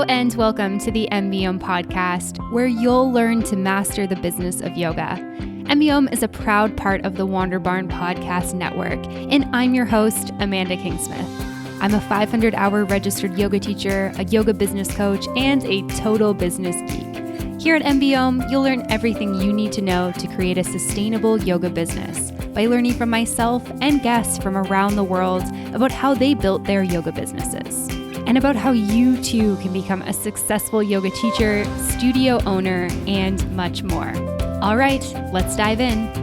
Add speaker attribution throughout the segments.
Speaker 1: Hello and welcome to the M.B.Om podcast, where you'll learn to master the business of yoga. M.B.Om is a proud part of the Wander Barn podcast network, and I'm your host, Amanda Kingsmith. I'm a 500-hour registered yoga teacher, a yoga business coach, and a total business geek. Here at M.B.Om, you'll learn everything you need to know to create a sustainable yoga business by learning from myself and guests from around the world about how they built their yoga businesses, and about how you too can become a successful yoga teacher, studio owner, and much more. All right, let's dive in.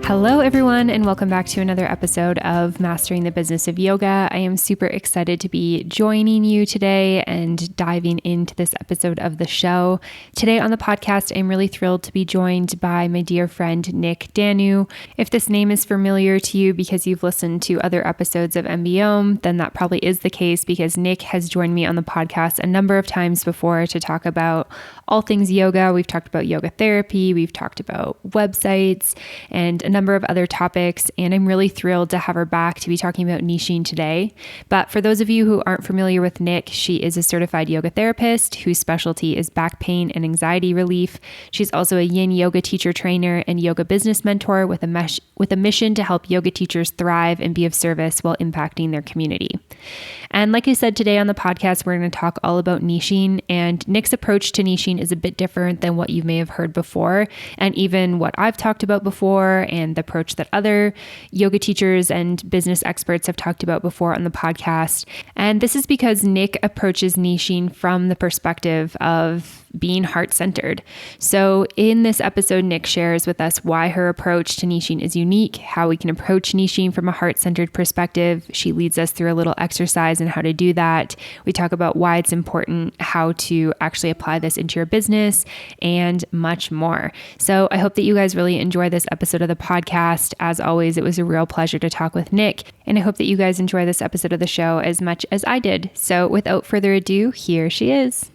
Speaker 1: Hello, everyone, and welcome back to another episode of Mastering the Business of Yoga. I am super excited to be joining you today and diving into this episode of the show. Today on the podcast, I'm really thrilled to be joined by my dear friend, Nyk Danu. If this name is familiar to you because you've listened to other episodes of M.B.Om, then that probably is the case because Nyk has joined me on the podcast a number of times before to talk about all things yoga. We've talked about yoga therapy, we've talked about websites, and a number of other topics, and I'm really thrilled to have her back to be talking about niching today. But for those of you who aren't familiar with Nyk, she is a certified yoga therapist whose specialty is back pain and anxiety relief. She's also a Yin Yoga teacher trainer and yoga business mentor with a mission to help yoga teachers thrive and be of service while impacting their community. And like I said, today on the podcast, we're going to talk all about niching, and Nyk's approach to niching is a bit different than what you may have heard before, and even what I've talked about before, and the approach that other yoga teachers and business experts have talked about before on the podcast. And this is because Nyk approaches niching from the perspective of being heart-centered. So in this episode, Nyk shares with us why her approach to niching is unique, how we can approach niching from a heart-centered perspective. She leads us through a little exercise in how to do that. We talk about why it's important, how to actually apply this into your business, and much more. So I hope that you guys really enjoy this episode of the podcast. As always, it was a real pleasure to talk with Nyk, and I hope that you guys enjoy this episode of the show as much as I did. So without further ado, here she is.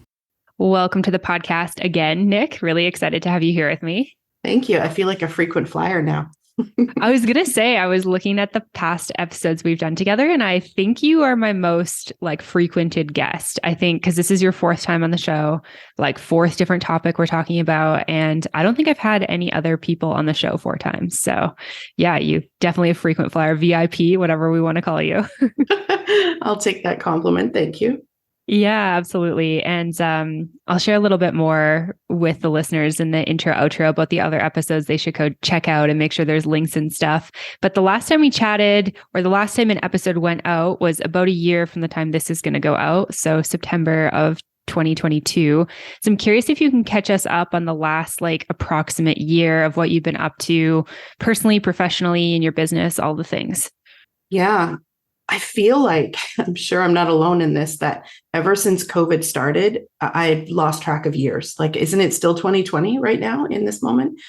Speaker 1: Welcome to the podcast again, Nyk. Really excited to have you here with me.
Speaker 2: Thank you. I feel like a frequent flyer now.
Speaker 1: I was going to say, I was looking at the past episodes we've done together, and I think you are my most frequented guest. I think because this is your fourth time on the show, fourth different topic we're talking about. And I don't think I've had any other people on the show 4 times. So yeah, you definitely a frequent flyer, VIP, whatever we want to call you.
Speaker 2: I'll take that compliment. Thank you.
Speaker 1: Yeah, absolutely. And I'll share a little bit more with the listeners in the intro outro about the other episodes they should go check out and make sure there's links and stuff. But the last time we chatted, or the last time an episode went out, was about a year from the time this is going to go out. So September of 2022. So I'm curious if you can catch us up on the last approximate year of what you've been up to personally, professionally, in your business, all the things.
Speaker 2: Yeah. I feel like, I'm sure I'm not alone in this, that ever since COVID started, I've lost track of years. Isn't it still 2020 right now in this moment?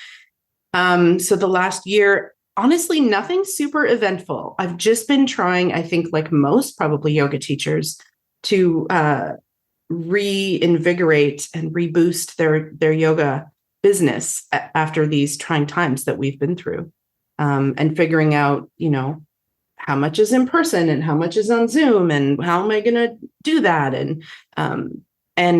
Speaker 2: So the last year, honestly, nothing super eventful. I've just been trying, I think like most probably yoga teachers, to reinvigorate and reboost their yoga business after these trying times that we've been through, and figuring out, how much is in person and how much is on Zoom and how am I going to do that? And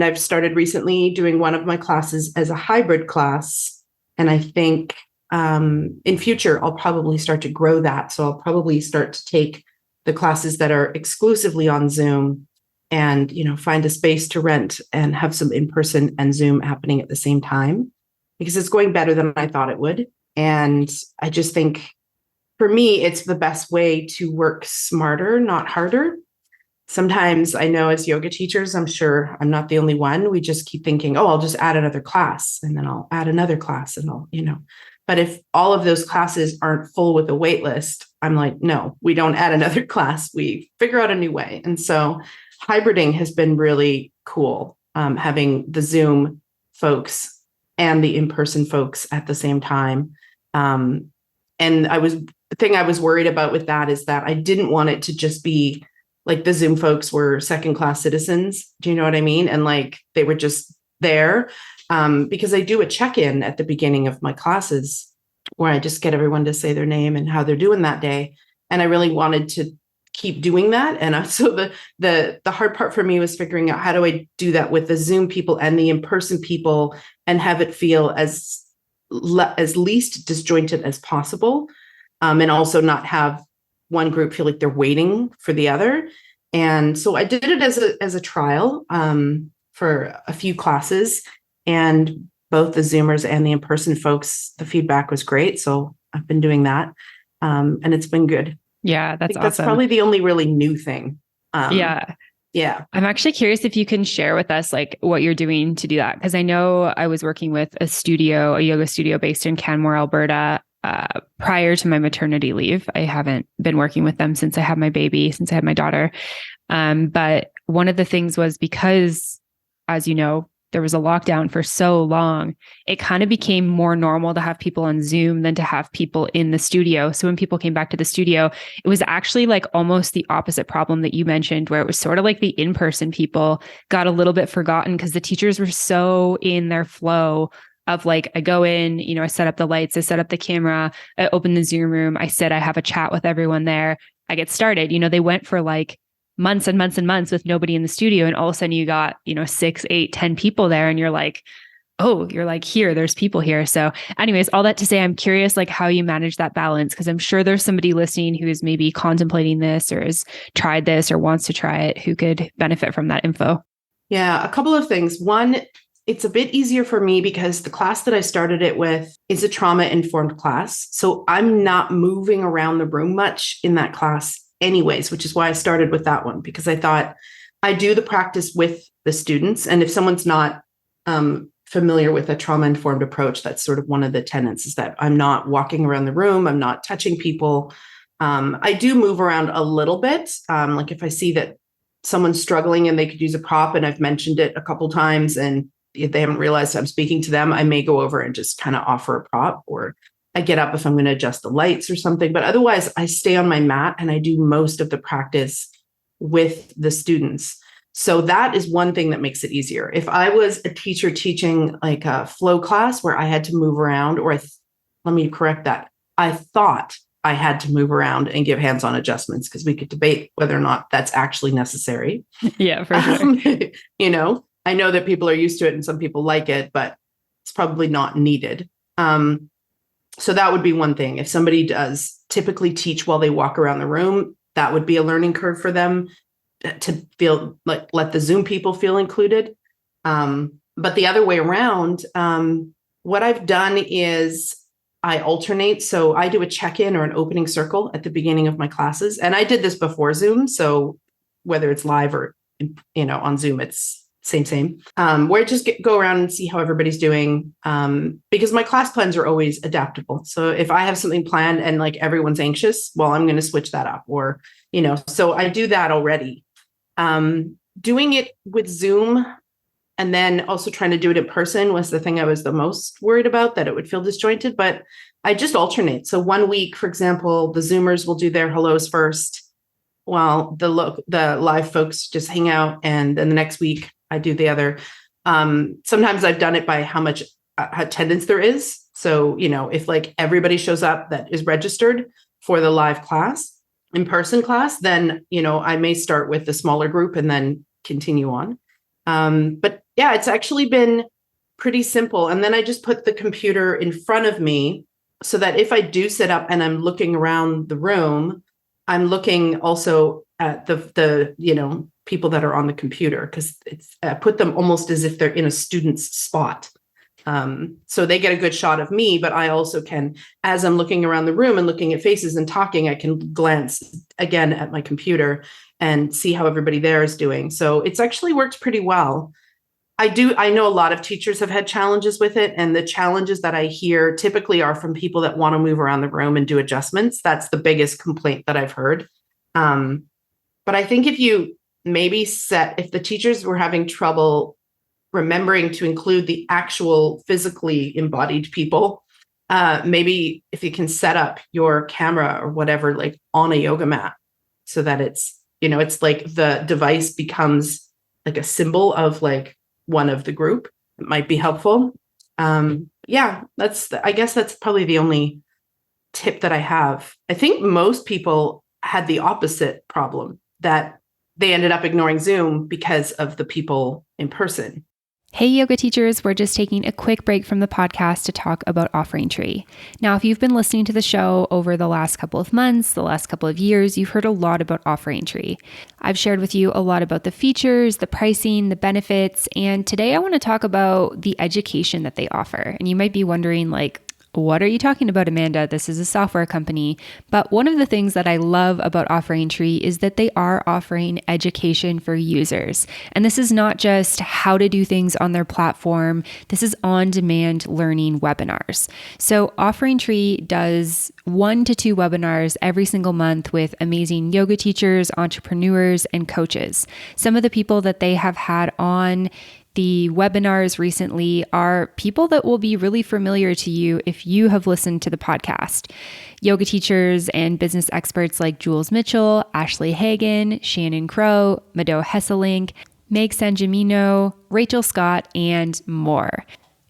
Speaker 2: I've started recently doing one of my classes as a hybrid class. And I think in future, I'll probably start to grow that. So I'll probably start to take the classes that are exclusively on Zoom and, find a space to rent and have some in-person and Zoom happening at the same time, because it's going better than I thought it would. And I just think, for me, it's the best way to work smarter, not harder. Sometimes I know as yoga teachers, I'm sure I'm not the only one. We just keep thinking, oh, I'll just add another class and then I'll add another class and but if all of those classes aren't full with a wait list, I'm like, no, we don't add another class. We figure out a new way. And so hybriding has been really cool, having the Zoom folks and the in-person folks at the same time. And the thing I was worried about with that is that I didn't want it to just be like the Zoom folks were second-class citizens. Do you know what I mean? And they were just there, because I do a check-in at the beginning of my classes where I just get everyone to say their name and how they're doing that day. And I really wanted to keep doing that. And so the hard part for me was figuring out, how do I do that with the Zoom people and the in-person people and have it feel as least disjointed as possible, and also not have one group feel like they're waiting for the other. And so I did it as a trial, for a few classes, and both the Zoomers and the in-person folks, the feedback was great. So I've been doing that, and it's been good.
Speaker 1: Yeah,
Speaker 2: I
Speaker 1: that's
Speaker 2: think
Speaker 1: awesome.
Speaker 2: that's probably the only really new thing.
Speaker 1: Yeah.
Speaker 2: Yeah.
Speaker 1: I'm actually curious if you can share with us like what you're doing to do that. Because I know I was working with a yoga studio based in Canmore, Alberta, prior to my maternity leave. I haven't been working with them since I had my baby, since I had my daughter. But one of the things was because, as you know, there was a lockdown for so long, it kind of became more normal to have people on Zoom than to have people in the studio. So when people came back to the studio, it was actually like almost the opposite problem that you mentioned, where it was sort of like the in-person people got a little bit forgotten because the teachers were so in their flow of like, I go in, I set up the lights, I set up the camera, I open the Zoom room, I sit, I have a chat with everyone there, I get started. They went for like months and months and months with nobody in the studio. And all of a sudden you got, 6, 8, 10 people there. And you're like, oh, you're like, here, there's people here. So anyways, all that to say, I'm curious like how you manage that balance. Cause I'm sure there's somebody listening who is maybe contemplating this or has tried this or wants to try it, who could benefit from that info.
Speaker 2: Yeah. A couple of things. One, it's a bit easier for me because the class that I started it with is a trauma-informed class. So I'm not moving around the room much in that class anyways, which is why I started with that one, because I thought I do the practice with the students. And if someone's not familiar with a trauma-informed approach, that's sort of one of the tenets, is that I'm not walking around the room, I'm not touching people. I do move around a little bit. Like if I see that someone's struggling and they could use a prop, and I've mentioned it a couple times, and if they haven't realized I'm speaking to them, I may go over and just kind of offer a prop, or I get up if I'm going to adjust the lights or something. But otherwise, I stay on my mat and I do most of the practice with the students. So that is one thing that makes it easier. If I was a teacher teaching like a flow class where I had to move around, or let me correct that, I thought I had to move around and give hands-on adjustments, because we could debate whether or not that's actually necessary.
Speaker 1: Yeah, for sure.
Speaker 2: I know that people are used to it and some people like it, but it's probably not needed. So that would be one thing. If somebody does typically teach while they walk around the room, that would be a learning curve for them to feel like, let the Zoom people feel included. But the other way around, what I've done is I alternate. So I do a check-in or an opening circle at the beginning of my classes. And I did this before Zoom. So whether it's live or, on Zoom, it's same. Where I just go around and see how everybody's doing. Because my class plans are always adaptable. So if I have something planned and like everyone's anxious, well, I'm going to switch that up, or, so I do that already. Doing it with Zoom and then also trying to do it in person was the thing I was the most worried about, that it would feel disjointed, but I just alternate. So one week, for example, the Zoomers will do their hellos first, while the live folks just hang out. And then the next week I do the other. Sometimes I've done it by how much attendance there is. So, if like everybody shows up that is registered for the live class, in-person class, then, I may start with the smaller group and then continue on. But yeah, it's actually been pretty simple. And then I just put the computer in front of me so that if I do sit up and I'm looking around the room, I'm looking also at the people that are on the computer, because it's put them almost as if they're in a student's spot. So they get a good shot of me, but I also can, as I'm looking around the room and looking at faces and talking, I can glance again at my computer and see how everybody there is doing. So it's actually worked pretty well. I know a lot of teachers have had challenges with it, and the challenges that I hear typically are from people that want to move around the room and do adjustments. That's the biggest complaint that I've heard. But I think if the teachers were having trouble remembering to include the actual physically embodied people, maybe if you can set up your camera or whatever, like on a yoga mat, so that it's like the device becomes like a symbol of like one of the group, it might be helpful. Yeah, I guess that's probably the only tip that I have. I think most people had the opposite problem, that they ended up ignoring Zoom because of the people in person.
Speaker 1: Hey, yoga teachers, we're just taking a quick break from the podcast to talk about Offering Tree. Now, if you've been listening to the show over the last couple of months, the last couple of years, you've heard a lot about Offering Tree. I've shared with you a lot about the features, the pricing, the benefits, and today I want to talk about the education that they offer. And you might be wondering, like, what are you talking about, Amanda? This is a software company. But one of the things that I love about Offering Tree is that they are offering education for users. And this is not just how to do things on their platform. This is on-demand learning webinars. So Offering Tree does 1 to 2 webinars every single month with amazing yoga teachers, entrepreneurs, and coaches. Some of the people that they have had on the webinars recently are people that will be really familiar to you if you have listened to the podcast. Yoga teachers and business experts like Jules Mitchell, Ashley Hagen, Shannon Crow, Mado Hesselink, Meg Sanjamino, Rachel Scott, and more.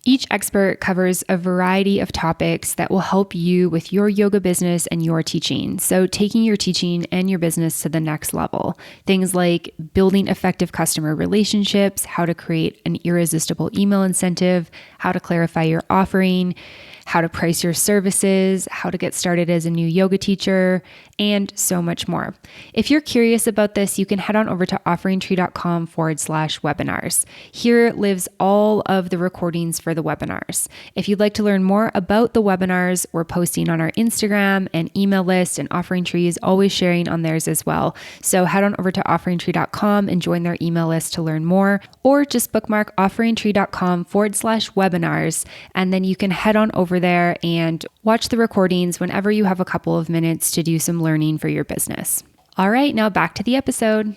Speaker 1: Each expert covers a variety of topics that will help you with your yoga business and your teaching. So taking your teaching and your business to the next level. Things like building effective customer relationships, how to create an irresistible email incentive, how to clarify your offering, how to price your services, how to get started as a new yoga teacher, and so much more. If you're curious about this, you can head on over to offeringtree.com/webinars. Here lives all of the recordings for the webinars. If you'd like to learn more about the webinars, we're posting on our Instagram and email list, and Offering Tree is always sharing on theirs as well. So head on over to offeringtree.com and join their email list to learn more, or just bookmark offeringtree.com/webinars, and then you can head on over there and watch the recordings whenever you have a couple of minutes to do some learning for your business. All right, now back to the episode.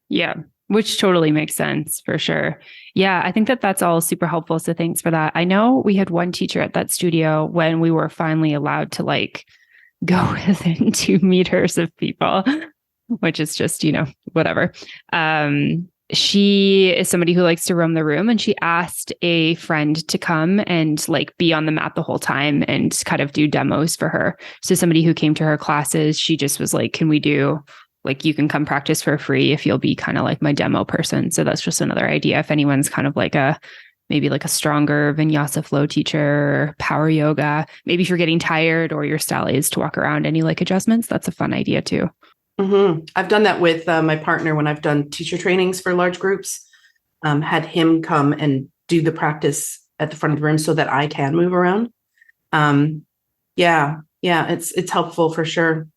Speaker 3: Yeah, which totally makes sense for sure. Yeah, I think that that's all super helpful. So thanks for that. I know we had one teacher at that studio when we were finally allowed to like go within 2 meters of people, which is just, whatever. She is somebody who likes to roam the room, and she asked a friend to come and like be on the mat the whole time and kind of do demos for her. So somebody who came to her classes, she just was like, can we do like, you can come practice for free if you'll be kind of like my demo person. So that's just another idea. If anyone's kind of like maybe like a stronger vinyasa flow teacher, power yoga, maybe if you're getting tired or your style is to walk around, any like adjustments, that's a fun idea too.
Speaker 2: Mm-hmm. I've done that with my partner when I've done teacher trainings for large groups, had him come and do the practice at the front of the room so that I can move around. Yeah, it's helpful for sure.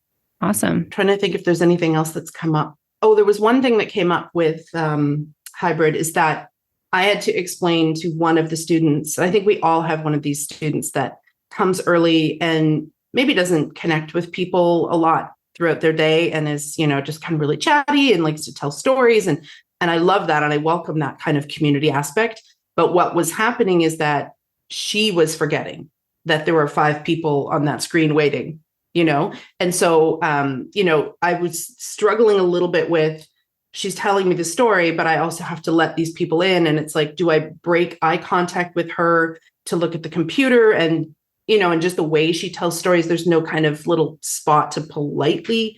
Speaker 3: Awesome.
Speaker 2: I'm trying to think if there's anything else that's come up. Oh, there was one thing that came up with hybrid is that I had to explain to one of the students, I think we all have one of these students that comes early and maybe doesn't connect with people a lot throughout their day and is, just kind of really chatty and likes to tell stories. And I love that. And I welcome that kind of community aspect. But what was happening is that she was forgetting that there were 5 people on that screen waiting, And so, I was struggling a little bit with, she's telling me the story, but I also have to let these people in. And it's like, do I break eye contact with her to look at the computer? And and just the way she tells stories, there's no kind of little spot to politely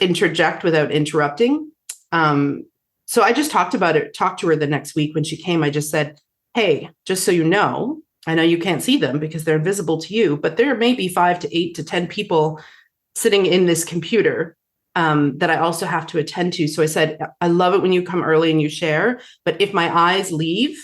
Speaker 2: interject without interrupting. So I just talked to her the next week when she came. I just said, hey, just so you know you can't see them because they're invisible to you, but there may be 5 to 8 to 10 people sitting in this computer that I also have to attend to. So I said, I love it when you come early and you share, but if my eyes leave,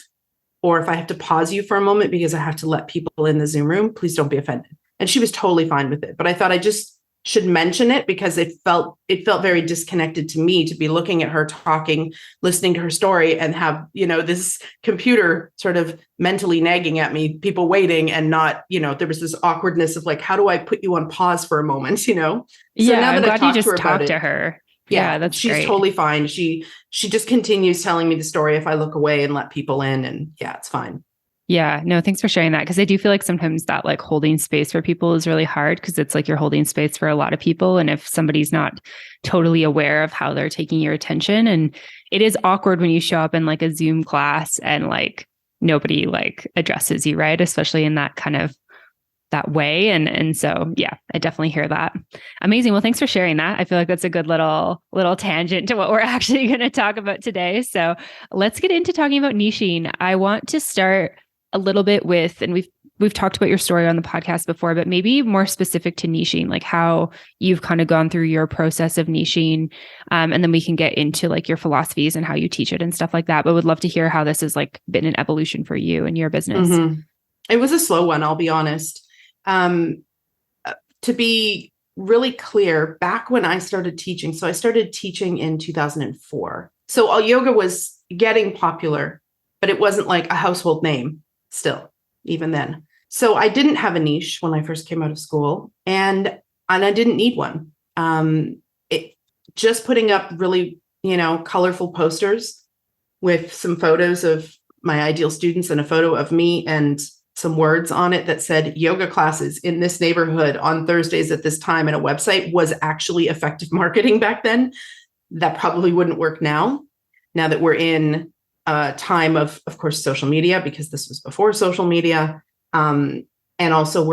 Speaker 2: or if I have to pause you for a moment because I have to let people in the Zoom room, please don't be offended. And she was totally fine with it. But I thought I just should mention it because it felt very disconnected to me to be looking at her talking, listening to her story, and have, this computer sort of mentally nagging at me, people waiting, and not, there was this awkwardness of like, how do I put you on pause for a moment, So now that
Speaker 3: I'm glad
Speaker 2: I've talked
Speaker 3: you
Speaker 2: to her
Speaker 3: just
Speaker 2: about
Speaker 3: talked
Speaker 2: it,
Speaker 3: to her.
Speaker 2: yeah,
Speaker 3: that's
Speaker 2: she's
Speaker 3: great.
Speaker 2: totally fine. She just continues telling me the story if I look away and let people in, and yeah, it's fine.
Speaker 3: Yeah, no, thanks for sharing that. Because I do feel like sometimes that like holding space for people is really hard because it's like you're holding space for a lot of people. And if somebody's not totally aware of how they're taking your attention, and it is awkward when you show up in like a Zoom class and like nobody like addresses you, right? Especially in that kind of that way. And so, yeah, I definitely hear that. Amazing. Well, thanks for sharing that. I feel like that's a good little tangent to what we're actually going to talk about today. So let's get into talking about niching. I want to start a little bit with, and we've talked about your story on the podcast before, but maybe more specific to niching, like how you've kind of gone through your process of niching. And then we can get into like your philosophies and how you teach it and stuff like that. But would love to hear how this has like been an evolution for you and your business.
Speaker 2: Mm-hmm. It was a slow one, I'll be honest. To be really clear, back when I started teaching, so I started teaching in 2004. So all yoga was getting popular, but it wasn't like a household name still, even then. So I didn't have a niche when I first came out of school, and I didn't need one. Just putting up really, colorful posters with some photos of my ideal students and a photo of me and some words on it that said yoga classes in this neighborhood on Thursdays at this time, and a website was actually effective marketing back then. That probably wouldn't work now that we're in a time of course, social media, because this was before social media. And also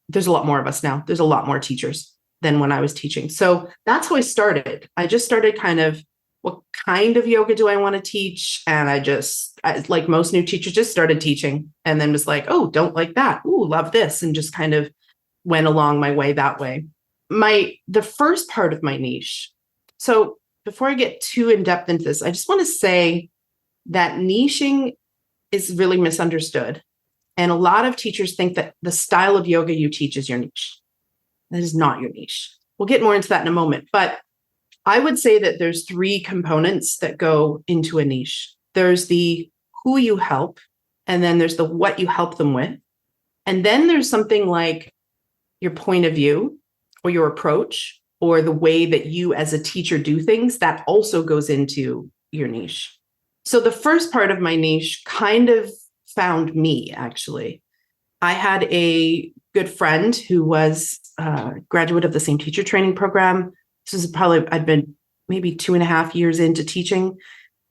Speaker 2: there's a lot more of us now. There's a lot more teachers than when I was teaching. So that's how I started. I just started kind of, what kind of yoga do I want to teach? And I like most new teachers, just started teaching and then was like, oh, don't like that. Ooh, love this. And just kind of went along my way that way. The first part of my niche. So before I get too in depth into this, I just want to say that niching is really misunderstood. And a lot of teachers think that the style of yoga you teach is your niche. That is not your niche. We'll get more into that in a moment. But I would say that there's three components that go into a niche. There's the who you help, and then there's the what you help them with. And then there's something like your point of view or your approach or the way that you as a teacher do things that also goes into your niche. So the first part of my niche kind of found me, actually. I had a good friend who was a graduate of the same teacher training program. This is I'd been maybe 2.5 years into teaching.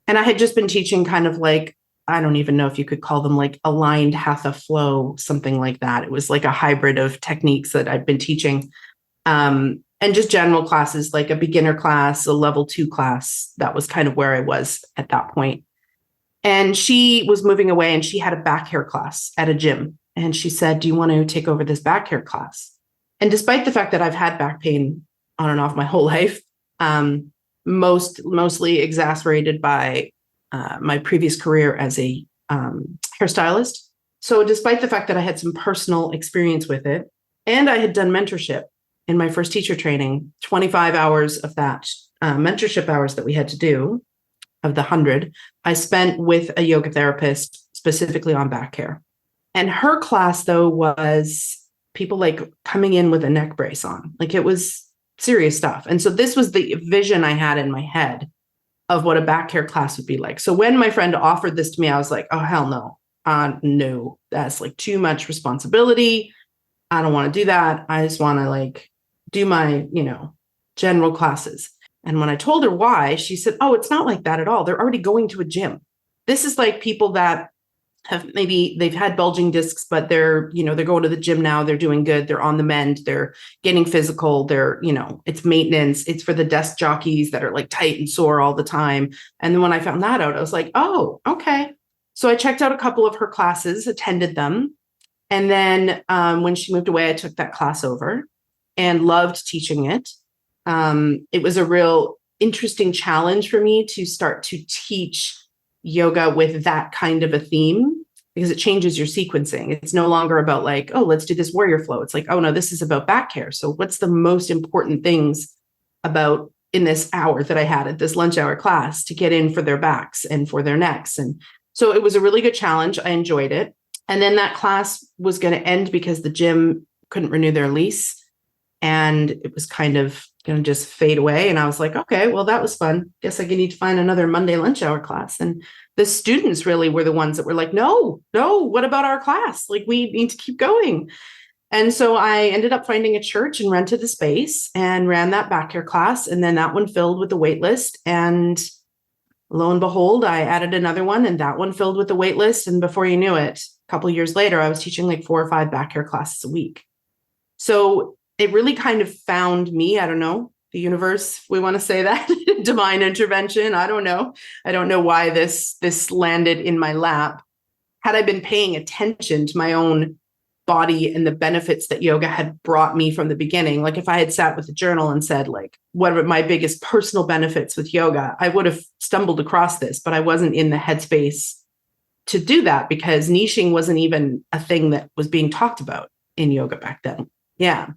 Speaker 2: And I had just been teaching kind of like, I don't even know if you could call them like aligned hatha flow, something like that. It was like a hybrid of techniques that I'd been teaching. And just general classes, like a beginner class, a level 2 class. That was kind of where I was at that point. And she was moving away and she had a back hair class at a gym. And she said, do you want to take over this back hair class? And despite the fact that I've had back pain on and off my whole life, mostly exacerbated by my previous career as a hairstylist. So despite the fact that I had some personal experience with it, and I had done mentorship in my first teacher training, 25 hours of that mentorship hours that we had to do, of the 100, I spent with a yoga therapist specifically on back hair. And her class, though, was people like coming in with a neck brace on. Like, it was serious stuff. And so this was the vision I had in my head of what a back hair class would be like. So when my friend offered this to me, I was like, oh, hell no. No, that's like too much responsibility. I don't want to do that. I just want to like do my, general classes. And when I told her why, she said, oh, it's not like that at all. They're already going to a gym. This is like people that they've had bulging discs, but they're going to the gym now. They're doing good. They're on the mend. They're getting physical. They're, it's maintenance. It's for the desk jockeys that are like tight and sore all the time. And then when I found that out, I was like, oh, okay. So I checked out a couple of her classes, attended them. And then when she moved away, I took that class over and loved teaching it. It was a real interesting challenge for me to start to teach yoga with that kind of a theme, because it changes your sequencing. It's no longer about like, oh, let's do this warrior flow. It's like, oh no, this is about back hair. So what's the most important things about in this hour that I had at this lunch hour class to get in for their backs and for their necks? And so it was a really good challenge. I enjoyed it. And then that class was going to end because the gym couldn't renew their lease. And it was kind of going to just fade away. And I was like, okay, well, that was fun. Guess I need to find another Monday lunch hour class. And the students really were the ones that were like, no, what about our class? Like, we need to keep going. And so I ended up finding a church and rented a space and ran that back hair class. And then that one filled with the wait list. And lo and behold, I added another one and that one filled with the wait list. And before you knew it, couple of years later, I was teaching like 4 or 5 back hair classes a week. So it really kind of found me. I don't know, the universe, we want to say that, divine intervention. I don't know. I don't know why this landed in my lap. Had I been paying attention to my own body and the benefits that yoga had brought me from the beginning, like if I had sat with a journal and said, like, what are my biggest personal benefits with yoga, I would have stumbled across this, but I wasn't in the headspace to do that because niching wasn't even a thing that was being talked about in yoga back then. Yeah.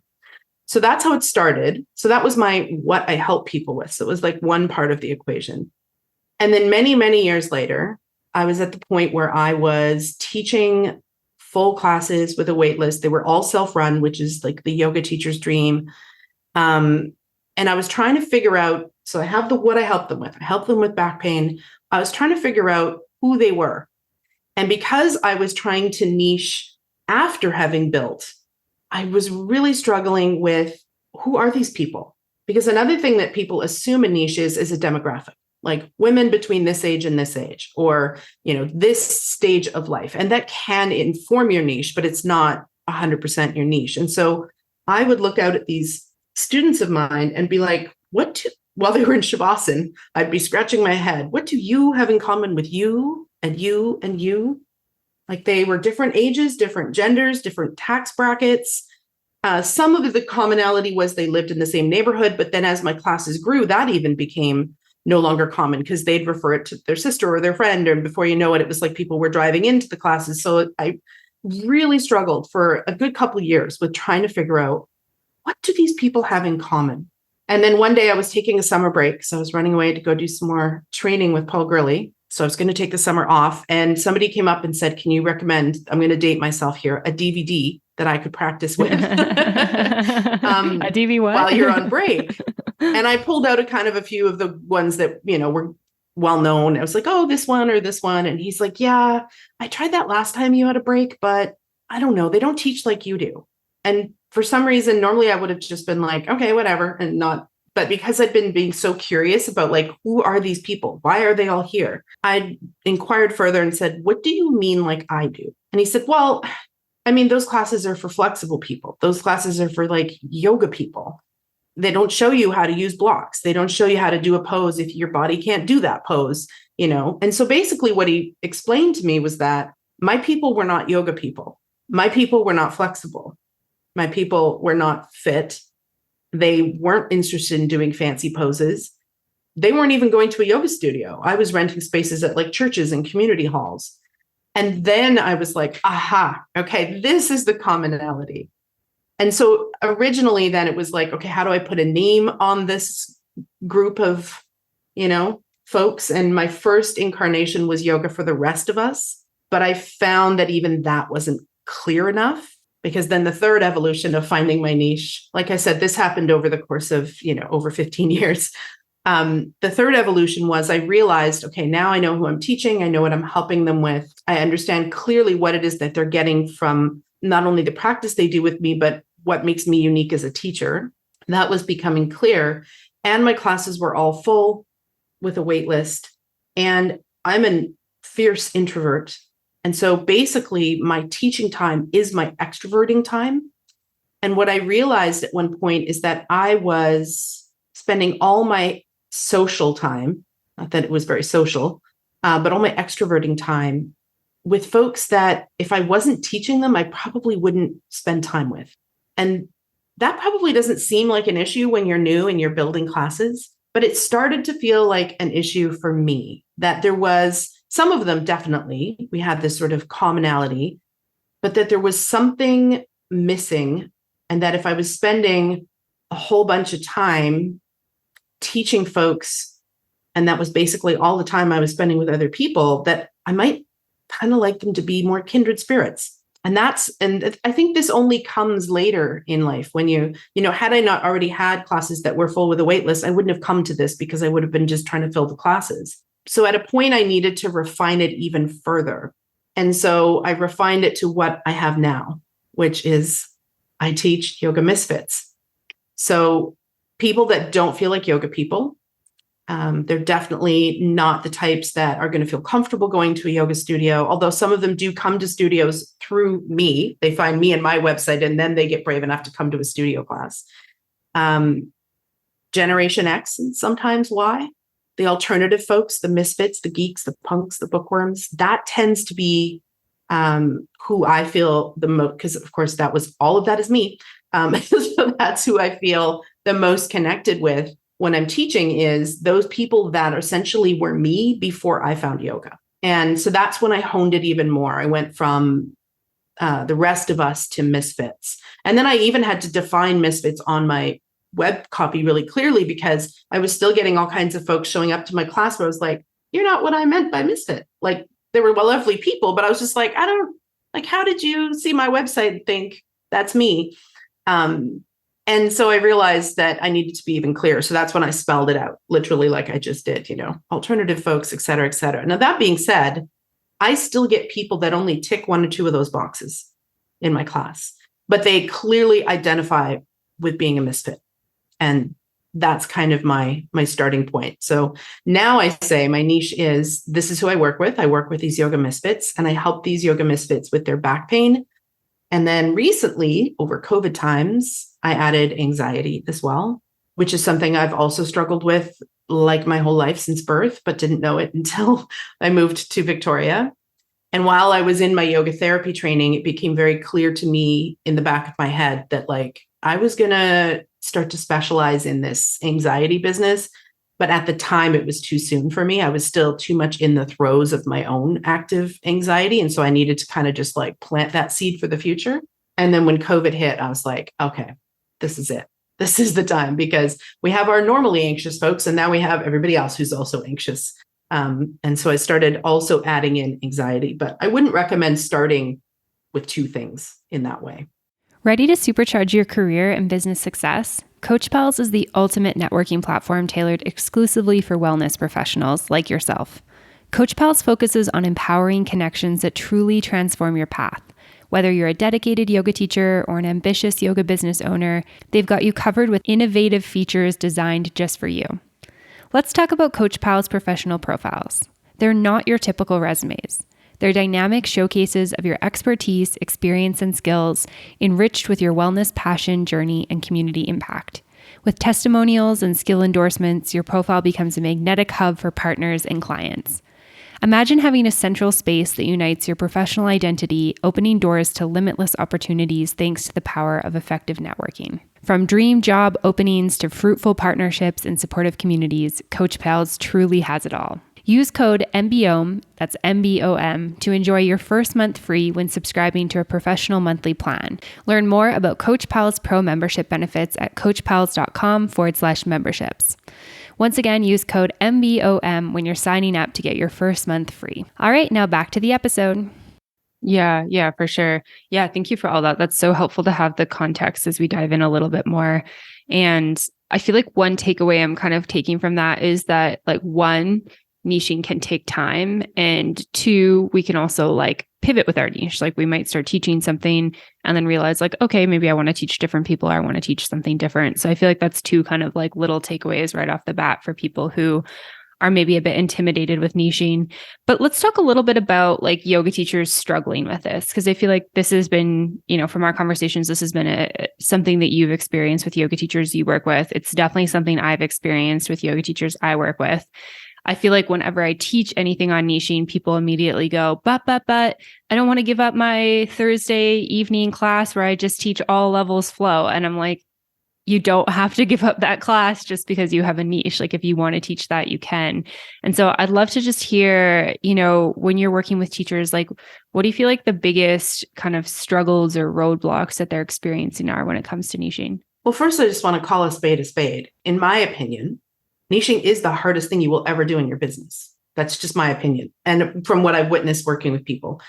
Speaker 2: So that's how it started. So that was what I help people with. So it was like one part of the equation. And then many, many years later, I was at the point where I was teaching full classes with a wait list. They were all self-run, which is like the yoga teacher's dream. And I was trying to figure out, so I have what I help them with. I help them with back pain. I was trying to figure out who they were. And because I was trying to niche after having built, I was really struggling with who are these people? Because another thing that people assume a niche is a demographic, like women between this age and this age, or, this stage of life. And that can inform your niche, but it's not 100% your niche. And so I would look out at these students of mine and be like, while they were in Shavasana, I'd be scratching my head. What do you have in common with you and you and you? Like they were different ages, different genders, different tax brackets. Some of the commonality was they lived in the same neighborhood, but then as my classes grew, that even became no longer common because they'd refer it to their sister or their friend, and before you know it, it was like people were driving into the classes. So I really struggled for a good couple of years with trying to figure out, what do these people have in common? And then one day I was taking a summer break, so I was running away to go do some more training with Paul Grilly. So I was going to take the summer off, and somebody came up and said, can you recommend, I'm going to date myself here, a DVD that I could practice with?
Speaker 3: A DVD what?
Speaker 2: While you're on break. And I pulled out a few of the ones that, were well known. I was like, oh, this one or this one. And he's like, yeah, I tried that last time you had a break, but I don't know. They don't teach like you do. And for some reason, normally I would have just been like, okay, whatever, and not. But because I'd been being so curious about like, who are these people? Why are they all here? I inquired further and said, what do you mean like I do? And he said, well, I mean, those classes are for flexible people. Those classes are for like yoga people. They don't show you how to use blocks. They don't show you how to do a pose if your body can't do that pose, And so basically what he explained to me was that my people were not yoga people. My people were not flexible. My people were not fit. They weren't interested in doing fancy poses. They weren't even going to a yoga studio. I was renting spaces at like churches and community halls. And then I was like, aha, okay, this is the commonality. And so originally then it was like, okay, how do I put a name on this group of, folks? And my first incarnation was Yoga for the Rest of Us. But I found that even that wasn't clear enough. Because then the third evolution of finding my niche, like I said, this happened over the course of, over 15 years. The third evolution was I realized, okay, now I know who I'm teaching. I know what I'm helping them with. I understand clearly what it is that they're getting from not only the practice they do with me, but what makes me unique as a teacher. That was becoming clear. And my classes were all full with a wait list. And I'm a fierce introvert. And so basically my teaching time is my extroverting time. And what I realized at one point is that I was spending all my social time, not that it was very social, but all my extroverting time with folks that if I wasn't teaching them, I probably wouldn't spend time with. And that probably doesn't seem like an issue when you're new and you're building classes, but it started to feel like an issue for me, that there was some of them, definitely, we had this sort of commonality, but that there was something missing. And that if I was spending a whole bunch of time teaching folks, and that was basically all the time I was spending with other people, that I might kind of like them to be more kindred spirits. And I think this only comes later in life when had I not already had classes that were full with a wait list, I wouldn't have come to this because I would have been just trying to fill the classes. So at a point I needed to refine it even further. And so I refined it to what I have now, which is I teach yoga misfits. So people that don't feel like yoga people, They're definitely not the types that are going to feel comfortable going to a yoga studio, although some of them do come to studios through me. They find me and my website, and then they get brave enough to come to a studio class. Generation X and sometimes Y, the alternative folks, the misfits, the geeks, the punks, the bookworms, that tends to be who I feel the most, because of course all of that is me. So that's who I feel the most connected with when I'm teaching, is those people that essentially were me before I found yoga. And so that's when I honed it even more. I went from the rest of us to misfits. And then I even had to define misfits on my web copy really clearly, because I was still getting all kinds of folks showing up to my class where I was like, you're not what I meant by misfit. Like, they were lovely people, but I was just like, how did you see my website and think that's me? And so I realized that I needed to be even clearer. So that's when I spelled it out, literally, like I just did, alternative folks, et cetera, et cetera. Now, that being said, I still get people that only tick one or two of those boxes in my class, but they clearly identify with being a misfit. And that's kind of my starting point. So now I say my niche is, this is who I work with. I work with these yoga misfits, and I help these yoga misfits with their back pain. And then recently, over COVID times, I added anxiety as well, which is something I've also struggled with like my whole life since birth, but didn't know it until I moved to Victoria. And while I was in my yoga therapy training, it became very clear to me in the back of my head that I was going to start to specialize in this anxiety business. But at the time, it was too soon for me. I was still too much in the throes of my own active anxiety. And so I needed to kind of just plant that seed for the future. And then when COVID hit, I was like, okay, this is it. This is the time, because we have our normally anxious folks, and now we have everybody else who's also anxious. And so I started also adding in anxiety, but I wouldn't recommend starting with two things in that way.
Speaker 1: Ready to supercharge your career and business success? Coach Pals is the ultimate networking platform tailored exclusively for wellness professionals like yourself. Coach Pals focuses on empowering connections that truly transform your path. Whether you're a dedicated yoga teacher or an ambitious yoga business owner, they've got you covered with innovative features designed just for you. Let's talk about Coach Pals' professional profiles. They're not your typical resumes. They're dynamic showcases of your expertise, experience, and skills, enriched with your wellness passion, journey, and community impact. With testimonials and skill endorsements, your profile becomes a magnetic hub for partners and clients. Imagine having a central space that unites your professional identity, opening doors to limitless opportunities thanks to the power of effective networking. From dream job openings to fruitful partnerships and supportive communities, Coach Pals truly has it all. Use code M.B.O.M, that's M.B.O.M, to enjoy your first month free when subscribing to a professional monthly plan. Learn more about Coach Pals Pro membership benefits at coachpals.com/memberships. Once again, use code M.B.O.M when you're signing up to get your first month free. All right, now back to the episode.
Speaker 3: Yeah, for sure. Yeah, thank you for all that. That's so helpful to have the context as we dive in a little bit more. And I feel like one takeaway I'm kind of taking from that is that, one, niching can take time, and two, we can also pivot with our niche. We might start teaching something and then realize okay, maybe I want to teach different people, or I want to teach something different. So I feel like that's two kind of little takeaways right off the bat for people who are maybe a bit intimidated with niching. But let's talk a little bit about yoga teachers struggling with this, because I feel like this has been, from our conversations, this has been something that you've experienced with yoga teachers you work with. It's definitely something I've experienced with yoga teachers I work with. I feel like whenever I teach anything on niching, people immediately go, but, I don't want to give up my Thursday evening class where I just teach all levels flow. And I'm like, you don't have to give up that class just because you have a niche. If you want to teach that, you can. And so I'd love to just hear, when you're working with teachers, what do you feel like the biggest kind of struggles or roadblocks that they're experiencing are when it comes to niching?
Speaker 2: Well, first, I just want to call a spade a spade. In my opinion, niching is the hardest thing you will ever do in your business. That's just my opinion. And from what I've witnessed working with people,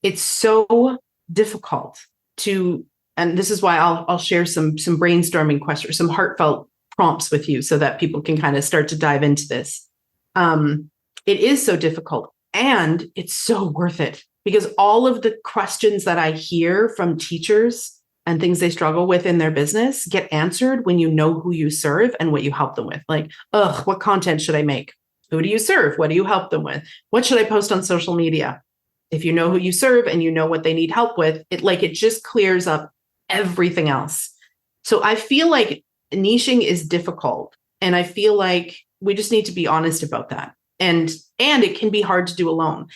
Speaker 2: it's so difficult to, and this is why I'll share some brainstorming questions, some heartfelt prompts with you so that people can kind of start to dive into this. It is so difficult, and it's so worth it, because all of the questions that I hear from teachers and things they struggle with in their business get answered when you know who you serve and what you help them with. Like, what content should I make? Who do you serve? What do you help them with? What should I post on social media? If you know who you serve and you know what they need help with, it just clears up everything else. So I feel like niching is difficult. And I feel like we just need to be honest about that. And it can be hard to do alone.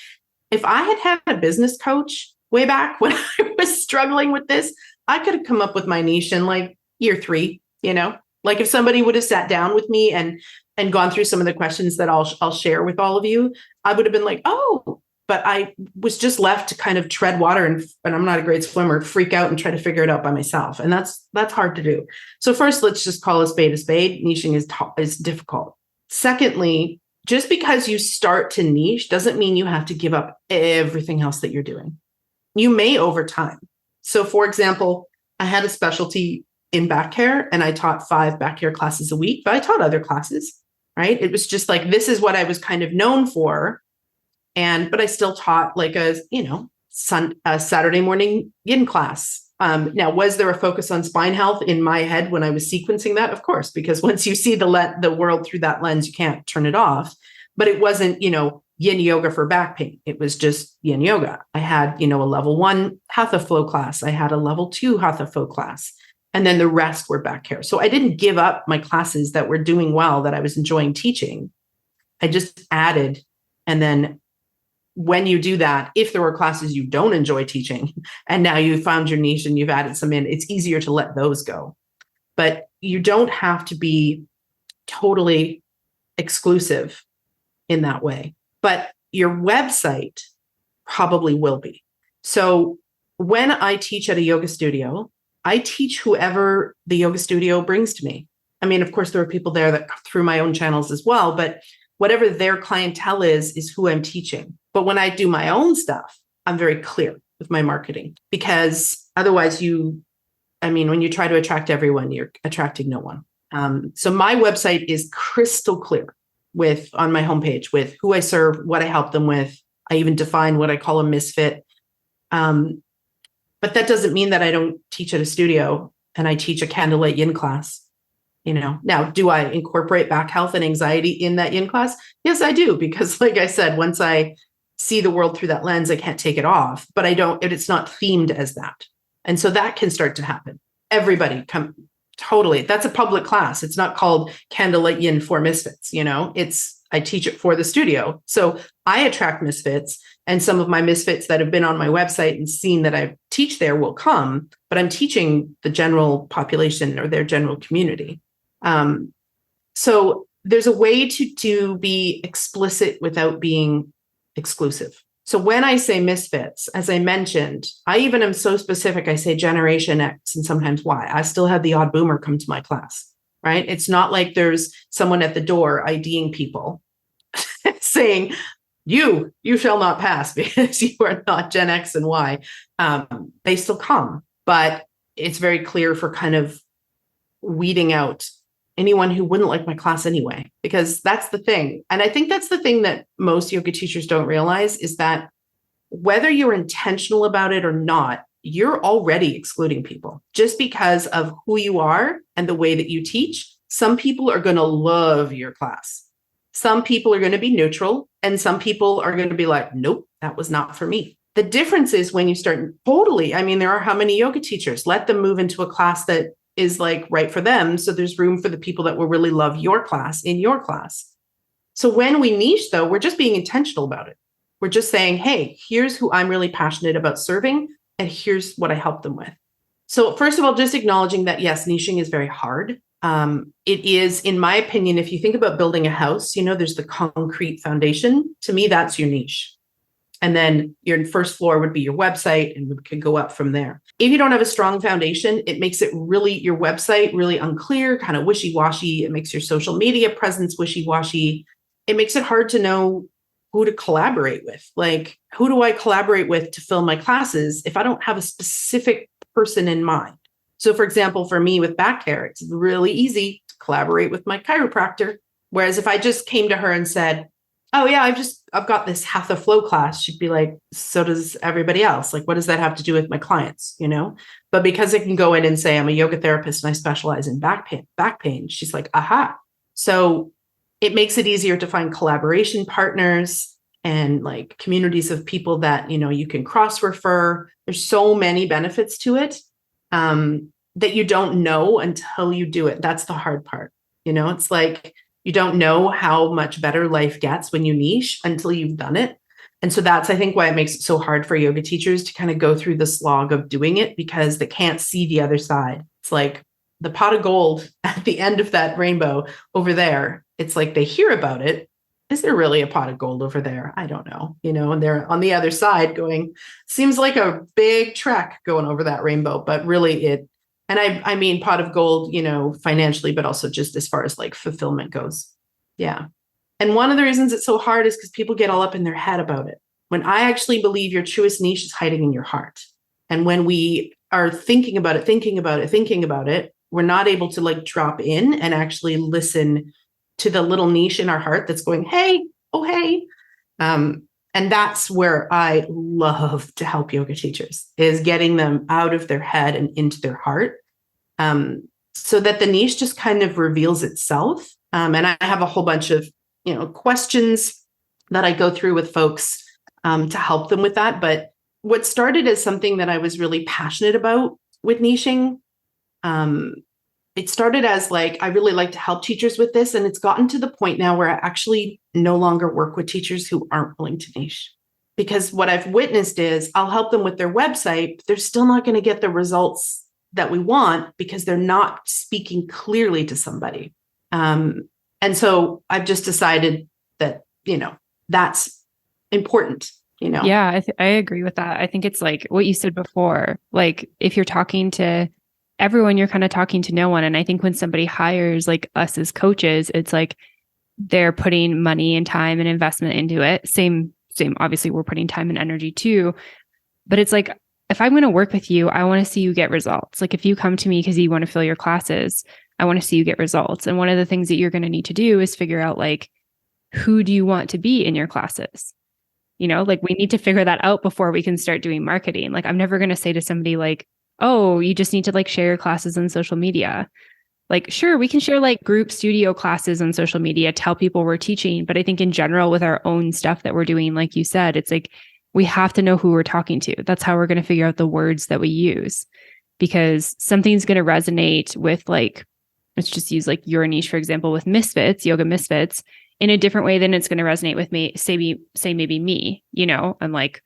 Speaker 2: If I had had a business coach way back when I was struggling with this, I could have come up with my niche in like year 3, like if somebody would have sat down with me and gone through some of the questions that I'll share with all of you, I would have been like, oh, but I was just left to kind of tread water and I'm not a great swimmer, freak out and try to figure it out by myself. And that's hard to do. So first, let's just call a spade a spade. Niching is difficult. Secondly, just because you start to niche doesn't mean you have to give up everything else that you're doing. You may over time. So for example, I had a specialty in back care and I taught 5 back care classes a week, but I taught other classes, right? It was just like, this is what I was kind of known for. But I still taught like a Saturday morning yin class. Now, was there a focus on spine health in my head when I was sequencing that? Of course, because once you see the world through that lens, you can't turn it off. But it wasn't, yin yoga for back pain. It was just yin yoga. I had, a level 1 hatha flow class. I had a level 2 hatha flow class. And then the rest were back care. So I didn't give up my classes that were doing well, that I was enjoying teaching. I just added. And then when you do that, if there were classes you don't enjoy teaching and now you found your niche and you've added some in, it's easier to let those go. But you don't have to be totally exclusive in that way. But your website probably will be. So when I teach at a yoga studio, I teach whoever the yoga studio brings to me. I mean, of course, there are people there that through my own channels as well, but whatever their clientele is who I'm teaching. But when I do my own stuff, I'm very clear with my marketing, because otherwise when you try to attract everyone, you're attracting no one. So my website is crystal clear on my homepage with who I serve, what I help them with. I even define what I call a misfit. But that doesn't mean that I don't teach at a studio and I teach a candlelight yin class. Now, do I incorporate back health and anxiety in that yin class? Yes, I do. Because like I said, once I see the world through that lens, I can't take it off, but it's not themed as that. And so that can start to happen. Everybody totally. That's a public class. It's not called Candlelight Yin for Misfits. I teach it for the studio. So I attract misfits, and some of my misfits that have been on my website and seen that I teach there will come, but I'm teaching the general population or their general community. So there's a way to be explicit without being exclusive. So when I say misfits, as I mentioned, I even am so specific, I say Generation X and sometimes Y. I still have the odd boomer come to my class, right? It's not like there's someone at the door IDing people saying, you shall not pass because you are not Gen X and Y. They still come, but it's very clear for kind of weeding out anyone who wouldn't like my class anyway, because that's the thing. And I think that's the thing that most yoga teachers don't realize, is that whether you're intentional about it or not, you're already excluding people just because of who you are and the way that you teach. Some people are going to love your class. Some people are going to be neutral, and some people are going to be like, nope, that was not for me. The difference is when you start there are how many yoga teachers? Let them move into a class that is like right for them. So there's room for the people that will really love your class in your class. So when we niche, though, we're just being intentional about it. We're just saying, hey, here's who I'm really passionate about serving, and here's what I help them with. So first of all, just acknowledging that, yes, niching is very hard. It is, in my opinion, if you think about building a house, there's the concrete foundation. To me, that's your niche. And then your first floor would be your website, and we could go up from there. If you don't have a strong foundation, it makes it your website really unclear, kind of wishy-washy. It makes your social media presence wishy-washy. It makes it hard to know who to collaborate with. Like, who do I collaborate with to film my classes if I don't have a specific person in mind? So for example, for me with back care, it's really easy to collaborate with my chiropractor. Whereas if I just came to her and said, oh yeah, I've got this Hatha flow class. She'd be like, so does everybody else. Like, what does that have to do with my clients? But because I can go in and say I'm a yoga therapist and I specialize in back pain, she's like, aha. So it makes it easier to find collaboration partners and like communities of people that, you can cross refer. There's so many benefits to it that you don't know until you do it. That's the hard part. It's like, you don't know how much better life gets when you niche until you've done it. And so that's, I think, why it makes it so hard for yoga teachers to kind of go through the slog of doing it, because they can't see the other side. It's like the pot of gold at the end of that rainbow over there. It's like they hear about it. Is there really a pot of gold over there? I don't know, and they're on the other side going, seems like a big trek going over that rainbow, but really and I mean pot of gold, financially, but also just as far as like fulfillment goes. Yeah. And one of the reasons it's so hard is because people get all up in their head about it. When I actually believe your truest niche is hiding in your heart. And when we are thinking about it, we're not able to like drop in and actually listen to the little niche in our heart that's going, hey, oh, hey. And that's where I love to help yoga teachers, is getting them out of their head and into their heart, so that the niche just kind of reveals itself. And I have a whole bunch of questions that I go through with folks to help them with that. But what started as something that I was really passionate about with niching, it started as like, I really like to help teachers with this. And it's gotten to the point now where I actually no longer work with teachers who aren't willing to niche. Because what I've witnessed is I'll help them with their website, but they're still not going to get the results that we want because they're not speaking clearly to somebody. And so I've just decided that, that's important,
Speaker 3: Yeah, I agree with that. I think it's like what you said before, like if you're talking to everyone, you're kind of talking to no one. And I think when somebody hires like us as coaches, it's like they're putting money and time and investment into it. Same, obviously we're putting time and energy too, but it's like, if I'm going to work with you, I want to see you get results. Like if you come to me because you want to fill your classes, I want to see you get results. And one of the things that you're going to need to do is figure out like, who do you want to be in your classes? Like we need to figure that out before we can start doing marketing. Like I'm never going to say to somebody like, oh, you just need to like share your classes on social media. Like, sure, we can share like group studio classes on social media, tell people we're teaching. But I think in general with our own stuff that we're doing, like you said, it's like, we have to know who we're talking to. That's how we're going to figure out the words that we use, because something's going to resonate with like, let's just use like your niche, for example, with misfits, yoga misfits, in a different way than it's going to resonate with me. Say maybe me, I'm like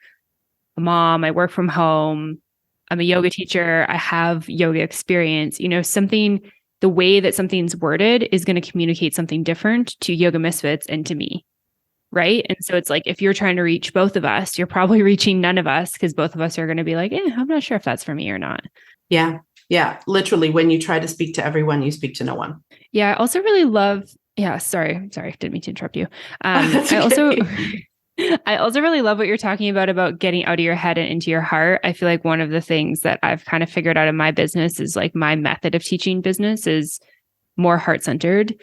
Speaker 3: a mom, I work from home, I'm a yoga teacher, I have yoga experience, something, the way that something's worded is going to communicate something different to yoga misfits and to me. Right. And so it's like, if you're trying to reach both of us, you're probably reaching none of us, because both of us are going to be like, I'm not sure if that's for me or not.
Speaker 2: Yeah. Yeah. Literally, when you try to speak to everyone, you speak to no one.
Speaker 3: Yeah. I also really love, sorry. Didn't mean to interrupt you.
Speaker 2: Okay.
Speaker 3: I also really love what you're talking about getting out of your head and into your heart. I feel like one of the things that I've kind of figured out in my business is like my method of teaching business is more heart-centered.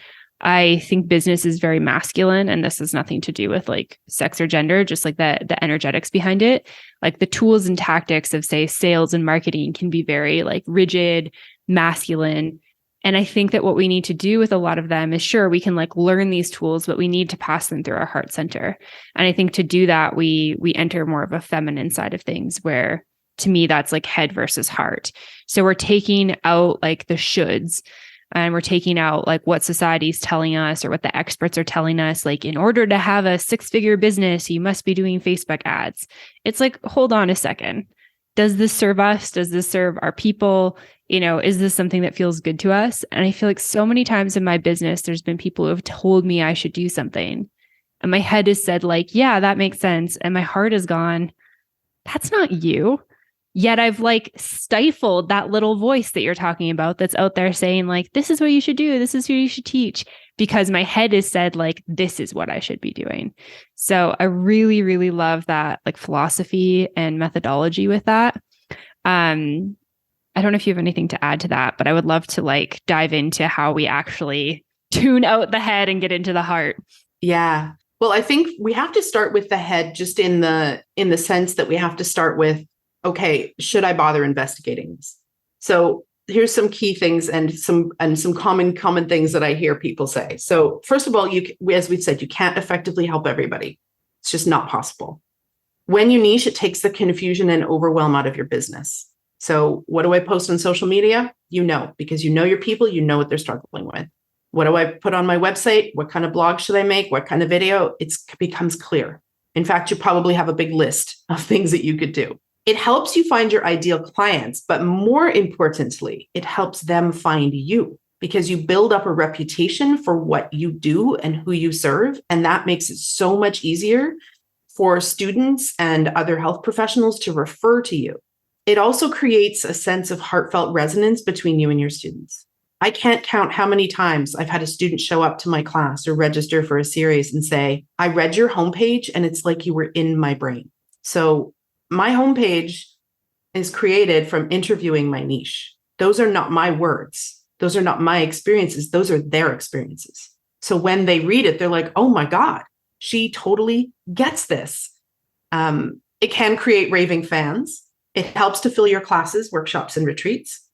Speaker 3: I think business is very masculine, and this has nothing to do with like sex or gender, just like the energetics behind it. Like the tools and tactics of say sales and marketing can be very like rigid, masculine. And I think that what we need to do with a lot of them is, sure, we can like learn these tools, but we need to pass them through our heart center. And I think to do that, we enter more of a feminine side of things, where to me, that's like head versus heart. So we're taking out like the shoulds, and we're taking out like what society's telling us or what the experts are telling us. Like, in order to have a 6-figure business, you must be doing Facebook ads. It's like, hold on a second. Does this serve us? Does this serve our people? Is this something that feels good to us? And I feel like so many times in my business, there's been people who have told me I should do something. And my head has said like, yeah, that makes sense. And my heart has gone, that's not you. Yet I've like stifled that little voice that you're talking about that's out there saying like, this is what you should do. This is who you should teach, because my head has said like, this is what I should be doing. So I really, really love that like philosophy and methodology with that. I don't know if you have anything to add to that, but I would love to like dive into how we actually tune out the head and get into the heart.
Speaker 2: Yeah. Well, I think we have to start with the head, just in the sense that we have to start with, okay, should I bother investigating this? So here's some key things and some common things that I hear people say. So first of all, as we said, you can't effectively help everybody. It's just not possible. When you niche, it takes the confusion and overwhelm out of your business. So what do I post on social media? Because you know your people, you know what they're struggling with. What do I put on my website? What kind of blog should I make? What kind of video? It becomes clear. In fact, you probably have a big list of things that you could do. It helps you find your ideal clients, but more importantly, it helps them find you, because you build up a reputation for what you do and who you serve. And that makes it so much easier for students and other health professionals to refer to you. It also creates a sense of heartfelt resonance between you and your students. I can't count how many times I've had a student show up to my class or register for a series and say, I read your homepage and it's like you were in my brain. So my homepage is created from interviewing my niche. Those are not my words. Those are not my experiences. Those are their experiences. So when they read it, they're like, oh my God, she totally gets this. It can create raving fans. It helps to fill your classes, workshops, and retreats.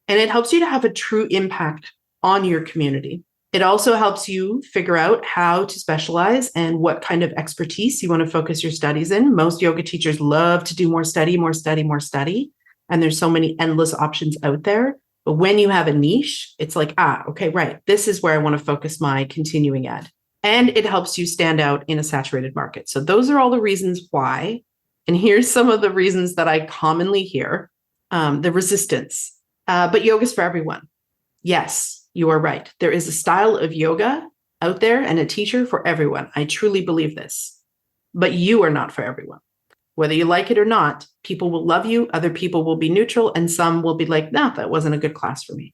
Speaker 2: And it helps you to have a true impact on your community. It also helps you figure out how to specialize and what kind of expertise you want to focus your studies in. Most yoga teachers love to do more study. And there's so many endless options out there. But when you have a niche, it's like, okay, right. This is where I want to focus my continuing ed. And it helps you stand out in a saturated market. So those are all the reasons why. And here's some of the reasons that I commonly hear. The resistance. But yoga's for everyone. Yes, you are right. There is a style of yoga out there and a teacher for everyone. I truly believe this. But you are not for everyone. Whether you like it or not, people will love you. Other people will be neutral. And some will be like, no, that wasn't a good class for me.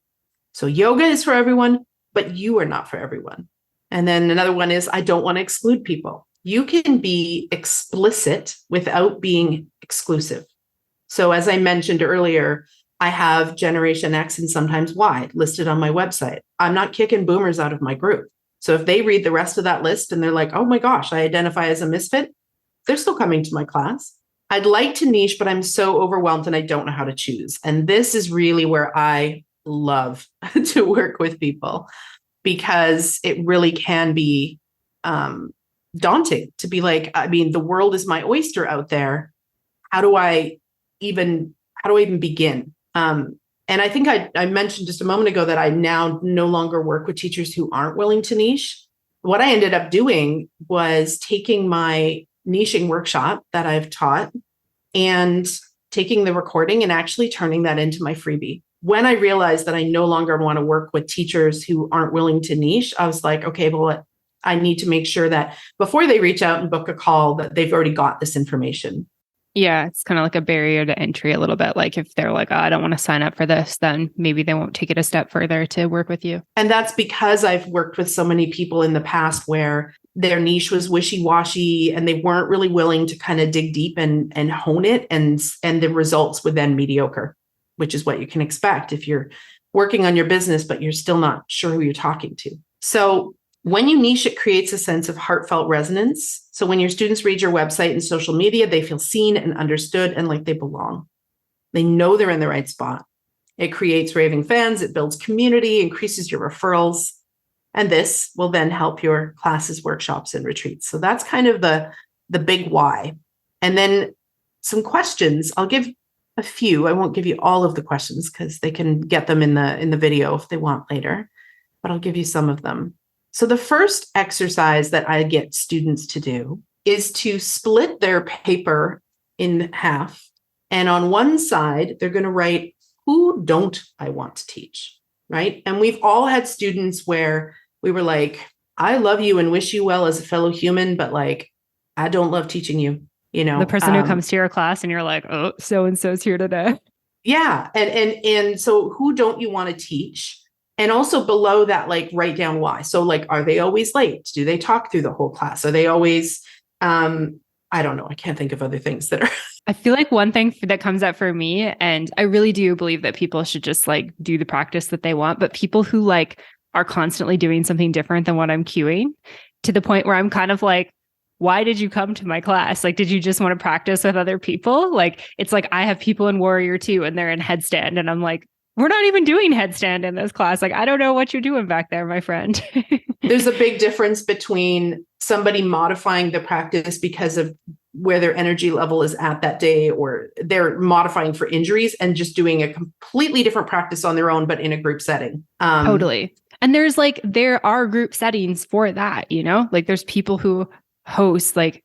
Speaker 2: So yoga is for everyone, but you are not for everyone. And then another one is, I don't want to exclude people. You can be explicit without being exclusive. So as I mentioned earlier, I have Generation X and sometimes Y listed on my website. I'm not kicking boomers out of my group. So if they read the rest of that list and they're like, oh my gosh, I identify as a misfit, they're still coming to my class. I'd like to niche, but I'm so overwhelmed and I don't know how to choose. And this is really where I love to work with people, because it really can be daunting to be like, the world is my oyster out there. How do I even begin? And I think I mentioned just a moment ago that I now no longer work with teachers who aren't willing to niche. What I ended up doing was taking my niching workshop that I've taught and taking the recording and actually turning that into my freebie. When I realized that I no longer want to work with teachers who aren't willing to niche, I was like, okay, well, I need to make sure that before they reach out and book a call, that they've already got this information.
Speaker 3: Yeah, it's kind of like a barrier to entry a little bit. Like if they're like, I don't want to sign up for this, then maybe they won't take it a step further to work with you.
Speaker 2: And that's because I've worked with so many people in the past where their niche was wishy-washy and they weren't really willing to kind of dig deep and hone it. And the results were then mediocre, which is what you can expect if you're working on your business, but you're still not sure who you're talking to. So when you niche, it creates a sense of heartfelt resonance. So when your students read your website and social media, they feel seen and understood and like they belong. They know they're in the right spot. It creates raving fans. It builds community, increases your referrals. And this will then help your classes, workshops, and retreats. So that's kind of the big why. And then some questions. I'll give a few. I won't give you all of the questions because they can get them in the video if they want later, but I'll give you some of them. So the first exercise that I get students to do is to split their paper in half. And on one side, they're going to write, who don't I want to teach, right? And we've all had students where we were like, I love you and wish you well as a fellow human, but like, I don't love teaching you,
Speaker 3: The person who comes to your class and you're like, oh, so-and-so's here today.
Speaker 2: Yeah. And so who don't you want to teach? And also below that, like write down why. So like, are they always late? Do they talk through the whole class? Are they always, I don't know. I can't think of other things that are.
Speaker 3: I feel like one thing that comes up for me, and I really do believe that people should just like do the practice that they want, but people who like are constantly doing something different than what I'm cueing, to the point where I'm kind of like, why did you come to my class? Like, did you just want to practice with other people? Like, it's like, I have people in Warrior 2 and they're in headstand. And I'm like, we're not even doing headstand in this class. Like, I don't know what you're doing back there, my friend.
Speaker 2: There's a big difference between somebody modifying the practice because of where their energy level is at that day, or they're modifying for injuries, and just doing a completely different practice on their own, but in a group setting.
Speaker 3: Totally. And there are group settings for that, like there's people who host like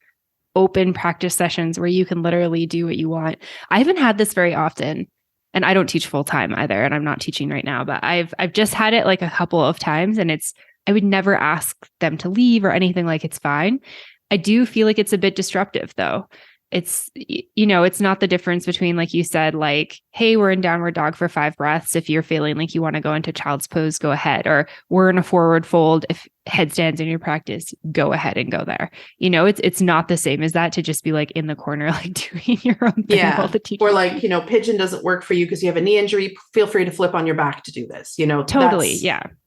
Speaker 3: open practice sessions where you can literally do what you want. I haven't had this very often, and I don't teach full time either. And I'm not teaching right now, but I've just had it like a couple of times, and I would never ask them to leave or anything. Like, it's fine. I do feel like it's a bit disruptive though. It's, it's not the difference between, like you said, like, hey, we're in downward dog for 5 breaths. If you're feeling like you want to go into child's pose, go ahead. Or we're in a forward fold. If headstands in your practice, go ahead and go there. It's not the same as that, to just be like in the corner, like doing your own thing while the teacher.
Speaker 2: Or like, pigeon doesn't work for you because you have a knee injury. Feel free to flip on your back to do this.
Speaker 3: Totally.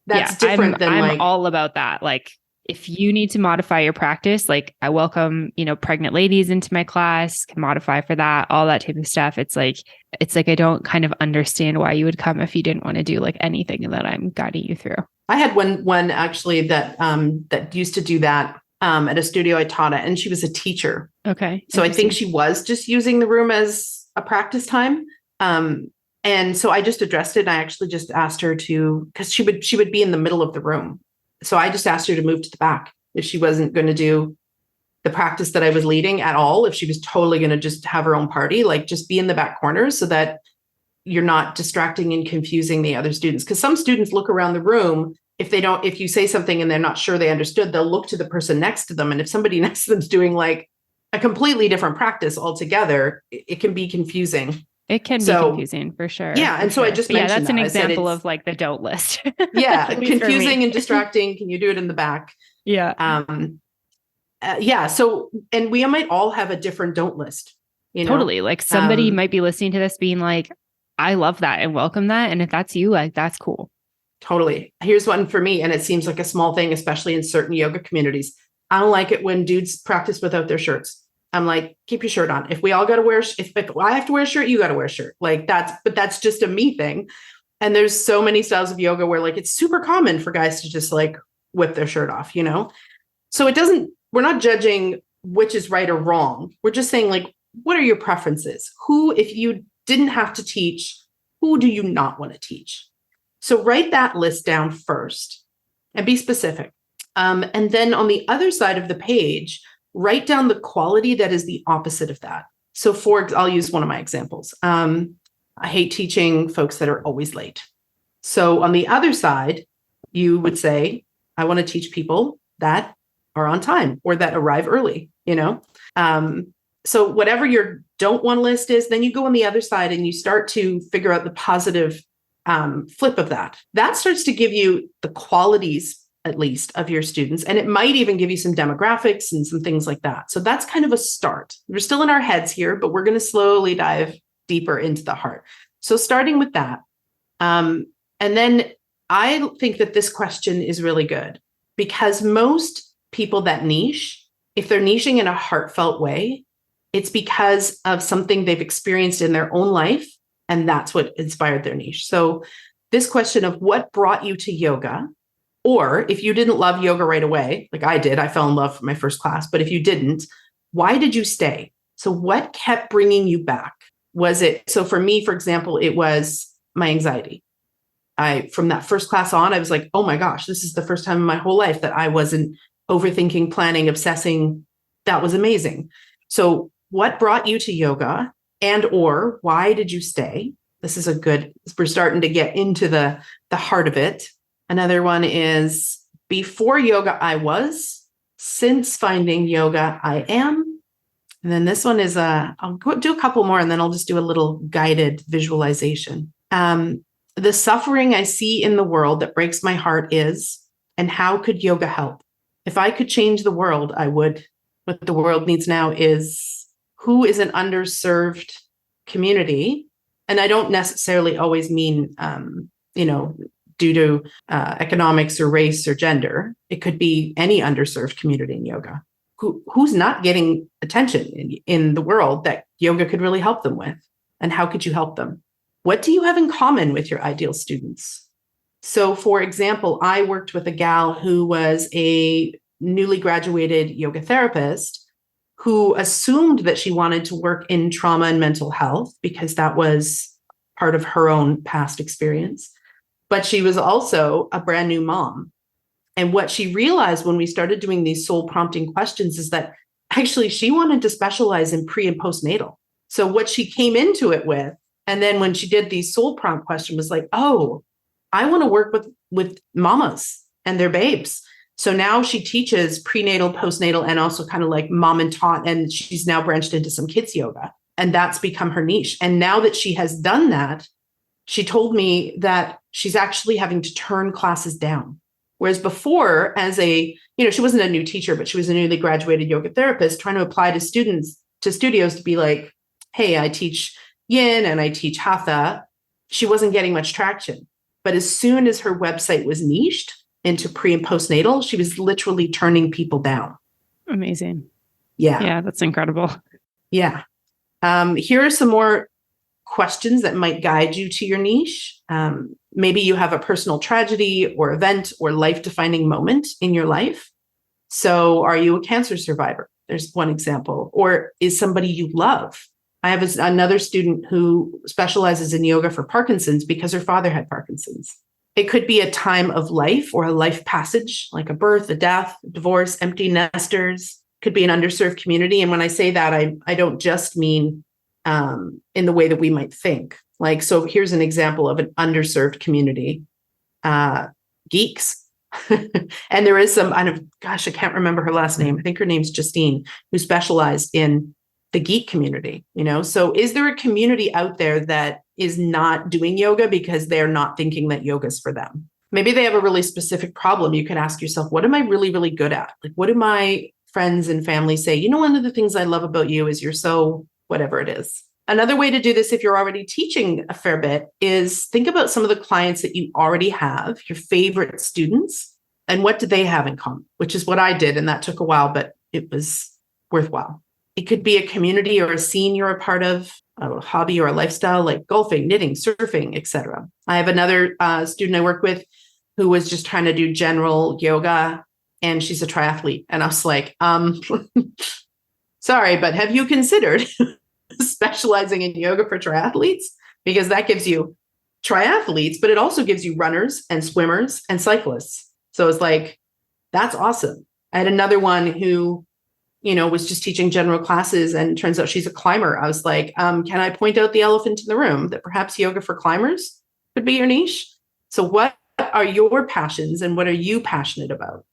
Speaker 2: That's different than
Speaker 3: I'm all about that. Like, if you need to modify your practice, like, I welcome, pregnant ladies into my class, can modify for that, all that type of stuff. It's like, I don't kind of understand why you would come if you didn't want to do like anything that I'm guiding you through.
Speaker 2: I had one actually that used to do that at a studio I taught at, and she was a teacher.
Speaker 3: Okay.
Speaker 2: So I think she was just using the room as a practice time. And so I just addressed it. And I actually just asked her to, because she would be in the middle of the room. So I just asked her to move to the back if she wasn't going to do the practice that I was leading at all. If she was totally going to just have her own party, like, just be in the back corner so that you're not distracting and confusing the other students. Because some students look around the room. If you say something and they're not sure they understood, they'll look to the person next to them. And if somebody next to them is doing like a completely different practice altogether, it can be confusing.
Speaker 3: It can be confusing for sure.
Speaker 2: Yeah. And so I just mentioned
Speaker 3: that's an example of like the don't list.
Speaker 2: Yeah. Confusing and distracting. Can you do it in the back?
Speaker 3: Yeah.
Speaker 2: So, and we might all have a different don't list.
Speaker 3: Totally. Like, somebody might be listening to this being like, I love that and welcome that. And if that's you, like, that's cool.
Speaker 2: Totally. Here's one for me. And it seems like a small thing, especially in certain yoga communities. I don't like it when dudes practice without their shirts. I'm like, keep your shirt on. If we all got to wear, if I have to wear a shirt, you got to wear a shirt. Like, that's just a me thing. And there's so many styles of yoga where like, it's super common for guys to just like whip their shirt off, So we're not judging which is right or wrong. We're just saying, like, what are your preferences? Who, if you didn't have to teach, who do you not want to teach? So write that list down first and be specific. And then on the other side of the page, write down the quality that is the opposite of that. So I'll use one of my examples. I hate teaching folks that are always late. So on the other side, you would say, I want to teach people that are on time or that arrive early, So whatever your don't want list is, then you go on the other side and you start to figure out the positive flip of that. That starts to give you the qualities, at least, of your students. And it might even give you some demographics and some things like that. So that's kind of a start. We're still in our heads here, but we're going to slowly dive deeper into the heart. So starting with that. And then I think that this question is really good, because most people that niche, if they're niching in a heartfelt way, it's because of something they've experienced in their own life. And that's what inspired their niche. So this question of what brought you to yoga, or if you didn't love yoga right away, like I did, I fell in love for my first class, but if you didn't, why did you stay? So what kept bringing you back? So for me, for example, it was my anxiety. From that first class on, I was like, oh my gosh, this is the first time in my whole life that I wasn't overthinking, planning, obsessing. That was amazing. So what brought you to yoga, and or why did you stay? We're starting to get into the heart of it. Another one is, before yoga, I was. Since finding yoga, I am. And then this one is I'll do a couple more, and then I'll just do a little guided visualization. The suffering I see in the world that breaks my heart is, and how could yoga help? If I could change the world, I would. What the world needs now is, who is an underserved community? And I don't necessarily always mean, due to economics or race or gender. It could be any underserved community in yoga. who's not getting attention in the world that yoga could really help them with? And how could you help them? What do you have in common with your ideal students? So, for example, I worked with a gal who was a newly graduated yoga therapist who assumed that she wanted to work in trauma and mental health because that was part of her own past experience. But she was also a brand new mom. And what she realized when we started doing these soul prompting questions is that actually she wanted to specialize in pre and postnatal. So what she came into it with, and then when she did these soul prompt question was like, oh, I want to work with mamas and their babes. So now she teaches prenatal, postnatal, and also kind of like mom and tot. And she's now branched into some kids yoga. And that's become her niche. And now that she has done that, she told me that she's actually having to turn classes down. Whereas before, she wasn't a new teacher, but she was a newly graduated yoga therapist trying to apply to studios to be like, hey, I teach Yin and I teach Hatha. She wasn't getting much traction. But as soon as her website was niched into pre and postnatal, she was literally turning people down.
Speaker 3: Amazing.
Speaker 2: Yeah.
Speaker 3: Yeah, that's incredible.
Speaker 2: Yeah. Here are some more questions that might guide you to your niche. Maybe you have a personal tragedy or event or life-defining moment in your life. So are you a cancer survivor? There's one example. Or is somebody you love? I have another student who specializes in yoga for Parkinson's because her father had Parkinson's. It could be a time of life or a life passage, like a birth, a death, a divorce, empty nesters. Could be an underserved community. And when I say that, I don't just mean in the way that we might think. Like, so here's an example of an underserved community, geeks. And there is some, I can't remember her last name. I think her name's Justine, who specialized in the geek community, So is there a community out there that is not doing yoga because they're not thinking that yoga's for them? Maybe they have a really specific problem. You could ask yourself, what am I really, really good at? Like, what do my friends and family say? One of the things I love about you is you're so whatever it is. Another way to do this, if you're already teaching a fair bit, is think about some of the clients that you already have, your favorite students, and what do they have in common, which is what I did. And that took a while, but it was worthwhile. It could be a community or a scene you're a part of, a hobby or a lifestyle like golfing, knitting, surfing, etc. I have another student I work with who was just trying to do general yoga, and she's a triathlete. And I was like, sorry, but have you considered specializing in yoga for triathletes? Because that gives you triathletes, but it also gives you runners and swimmers and cyclists. So it's like, that's awesome. I had another one who, was just teaching general classes, and turns out she's a climber. I was like, can I point out the elephant in the room that perhaps yoga for climbers could be your niche? So what are your passions and what are you passionate about?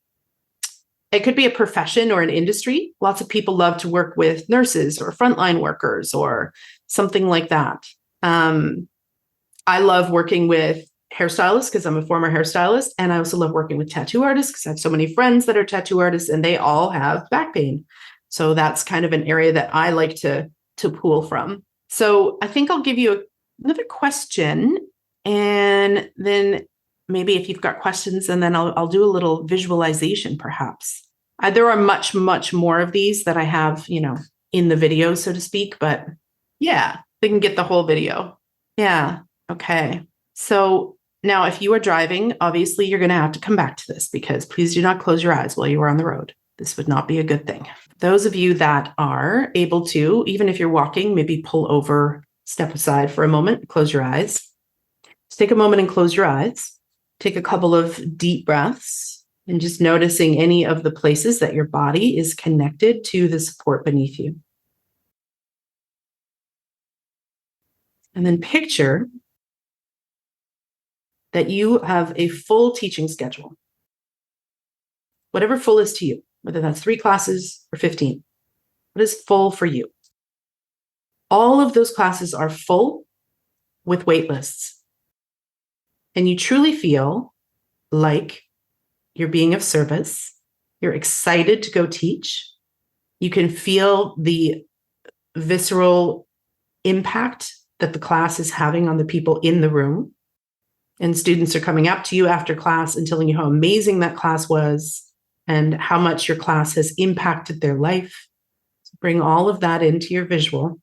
Speaker 2: It could be a profession or an industry. Lots of people love to work with nurses or frontline workers or something like that. I love working with hairstylists because I'm a former hairstylist. And I also love working with tattoo artists because I have so many friends that are tattoo artists and they all have back pain. So that's kind of an area that I like to pull from. So I think I'll give you another question, and then maybe if you've got questions, and then I'll do a little visualization perhaps. There are much, much more of these that I have, in the video, so to speak, but yeah, they can get the whole video. Yeah. Okay. So now if you are driving, obviously you're going to have to come back to this, because please do not close your eyes while you are on the road. This would not be a good thing. Those of you that are able to, even if you're walking, maybe pull over, step aside for a moment, close your eyes. Just take a moment and close your eyes. Take a couple of deep breaths and just noticing any of the places that your body is connected to the support beneath you. And then picture that you have a full teaching schedule. Whatever full is to you, whether that's 3 classes or 15. What is full for you? All of those classes are full with wait lists. And you truly feel like you're being of service. You're excited to go teach. You can feel the visceral impact that the class is having on the people in the room. And students are coming up to you after class and telling you how amazing that class was and how much your class has impacted their life. So bring all of that into your visual.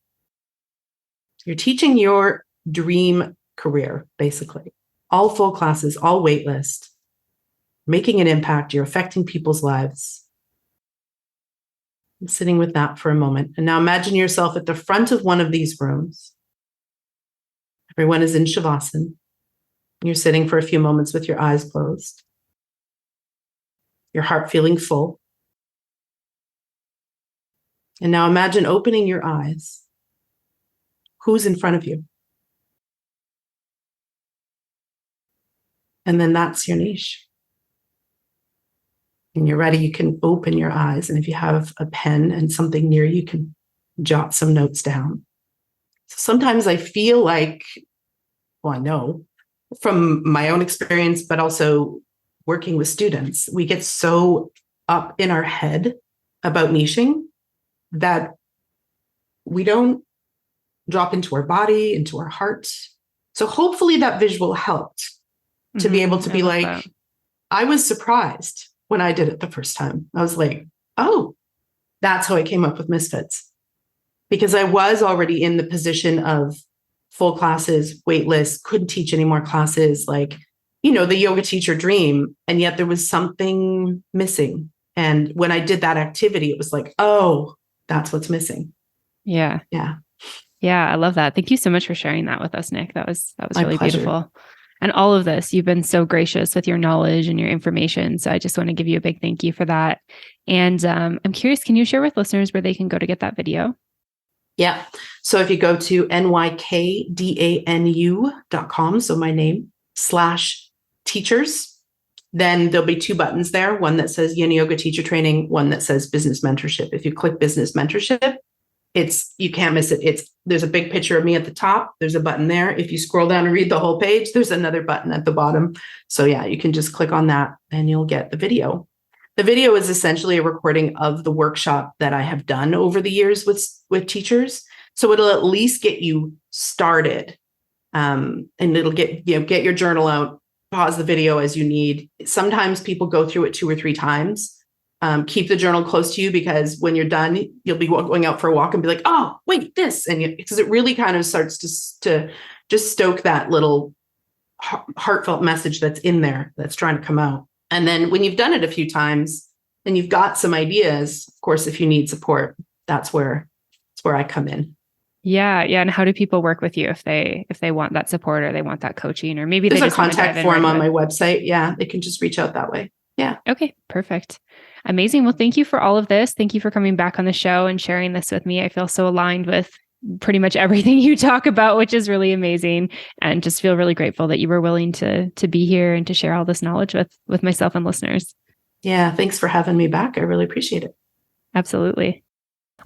Speaker 2: You're teaching your dream career, basically. All full classes, all waitlist, making an impact. You're affecting people's lives. I'm sitting with that for a moment. And now imagine yourself at the front of one of these rooms. Everyone is in Shavasana. You're sitting for a few moments with your eyes closed, your heart feeling full. And now imagine opening your eyes. Who's in front of you? And then that's your niche. When you're ready, you can open your eyes. And if you have a pen and something near you, you can jot some notes down. So sometimes I feel like, well, I know from my own experience, but also working with students, we get so up in our head about niching that we don't drop into our body, into our heart. So hopefully that visual helped to be able to be like, that. I was surprised when I did it the first time. I was like, oh, that's how I came up with Misfits. Because I was already in the position of full classes, wait list, couldn't teach any more classes, like, you know, the yoga teacher dream. And yet there was something missing. And when I did that activity, it was like, oh, that's what's missing.
Speaker 3: Yeah.
Speaker 2: Yeah.
Speaker 3: Yeah. I love that. Thank you so much for sharing that with us, Nyk. That was really beautiful. And all of this, you've been so gracious with your knowledge and your information. So I just want to give you a big thank you for that. And I'm curious, can you share with listeners where they can go to get that video?
Speaker 2: Yeah. So if you go to nykdanu.com, so my name, /teachers, then there'll be 2 buttons there. One that says Yin Yoga teacher training, one that says business mentorship. If you click business mentorship, you can't miss it. There's a big picture of me at the top. There's a button there. If you scroll down and read the whole page, there's another button at the bottom. So yeah, you can just click on that and you'll get the video. The video is essentially a recording of the workshop that I have done over the years with teachers. So it'll at least get you started. And it'll get your journal out, pause the video as you need. Sometimes people go through it 2 or 3 times. Keep the journal close to you, because when you're done, you'll be going out for a walk and be like, oh, wait, this. And because it really kind of starts to just stoke that little heartfelt message that's in there that's trying to come out. And then when you've done it a few times and you've got some ideas, of course, if you need support, that's where I come in.
Speaker 3: Yeah. Yeah. And how do people work with you if they want that support or they want that coaching, or maybe
Speaker 2: there's
Speaker 3: they
Speaker 2: a
Speaker 3: just
Speaker 2: contact form on my website. Yeah. They can just reach out that way. Yeah.
Speaker 3: Okay. Perfect. Amazing. Well, thank you for all of this. Thank you for coming back on the show and sharing this with me. I feel so aligned with pretty much everything you talk about, which is really amazing, and just feel really grateful that you were willing to be here and to share all this knowledge with myself and listeners.
Speaker 2: Yeah. Thanks for having me back. I really appreciate it.
Speaker 3: Absolutely.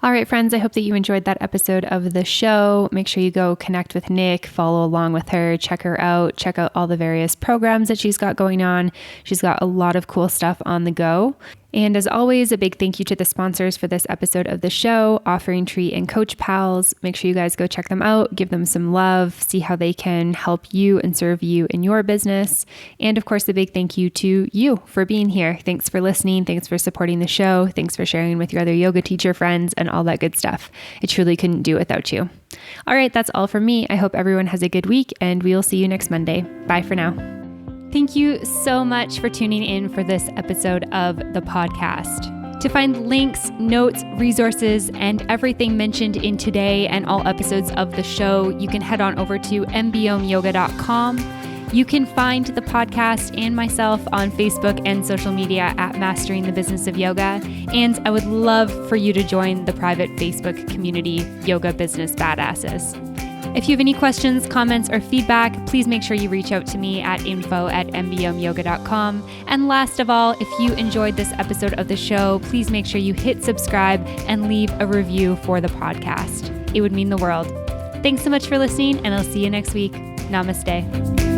Speaker 1: All right, friends, I hope that you enjoyed that episode of the show. Make sure you go connect with Nyk, follow along with her, check her out, check out all the various programs that she's got going on. She's got a lot of cool stuff on the go. And as always, a big thank you to the sponsors for this episode of the show, Offering Tree and Coach Pals. Make sure you guys go check them out, give them some love, see how they can help you and serve you in your business. And of course, a big thank you to you for being here. Thanks for listening. Thanks for supporting the show. Thanks for sharing with your other yoga teacher friends and all that good stuff. I truly couldn't do it without you. All right, that's all from me. I hope everyone has a good week, and we'll see you next Monday. Bye for now. Thank you so much for tuning in for this episode of the podcast. To find links, notes, resources, and everything mentioned in today and all episodes of the show, you can head on over to M.B.Om.yoga.com. You can find the podcast and myself on Facebook and social media at Mastering the Business of Yoga. And I would love for you to join the private Facebook community, Yoga Business Badasses. If you have any questions, comments, or feedback, please make sure you reach out to me at info@mbomyoga.com. And last of all, if you enjoyed this episode of the show, please make sure you hit subscribe and leave a review for the podcast. It would mean the world. Thanks so much for listening, and I'll see you next week. Namaste.